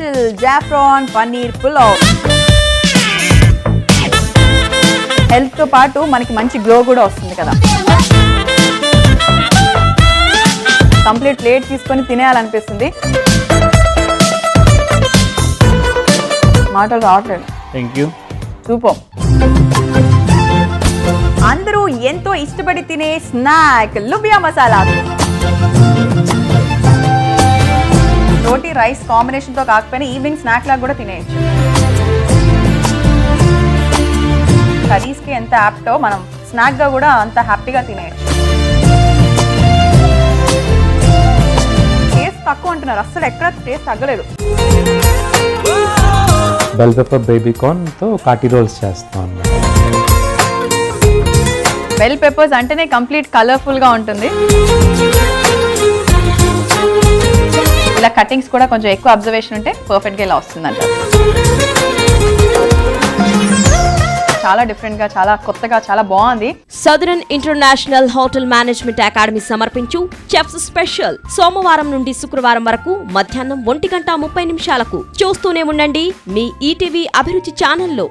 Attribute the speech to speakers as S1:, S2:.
S1: Special జాఫ్రాన్ paneer pulao. Health తో పాటు మనకి మంచి గ్లో కూడా వస్తుంది కదా. కంప్లీట్ ప్లేట్ తీసుకొని తినేయాలనిపిస్తుంది. మాటలు రావట్లేదు.
S2: Thank you.
S1: సూపర్. అందరూ ఎంతో ఇష్టపడి తినే స్నాక్ లుబియా మసాలా. రోటీ రైస్ కాంబినేషన్ తో కాకపోయినా ఈవినింగ్ స్నాక్ లాగా కూడా తినేయచ్చు. కర్రీస్ కి ఎంత యాప్టో మనం స్నాక్ గా కూడా అంత హ్యాపీగా తినేయచ్చు. టేస్ట్ తక్కువ అంటున్నారు, అస్సలు ఎక్కడ టేస్ట్ తగ్గలేదు.
S2: బెల్ పెప్పర్ బేబీ కార్న్ తో కాటి రోల్స్ చేస్తాం.
S1: బెల్ పెప్పర్స్ అంటేనే కంప్లీట్ కలర్ఫుల్ గా ఉంటుంది. ఇలా కటింగ్స్ కూడా కొంచెం ఎక్కువ అబ్జర్వేషన్ ఉంటే పర్ఫెక్ట్ గా ఇలా వస్తుందంట. చాలా డిఫరెంట్ గా, చాలా కొత్తగా, చాలా బాగుంది.
S3: Southern international hotel management academy సమర్పించు చెఫ్స్ స్పెషల్ సోమవారం నుండి శుక్రవారం వరకు మధ్యాహ్నం 1:30 చూస్తూనే ఉండండి మీ ఈటీవీ అభిరుచి ఛానల్లో.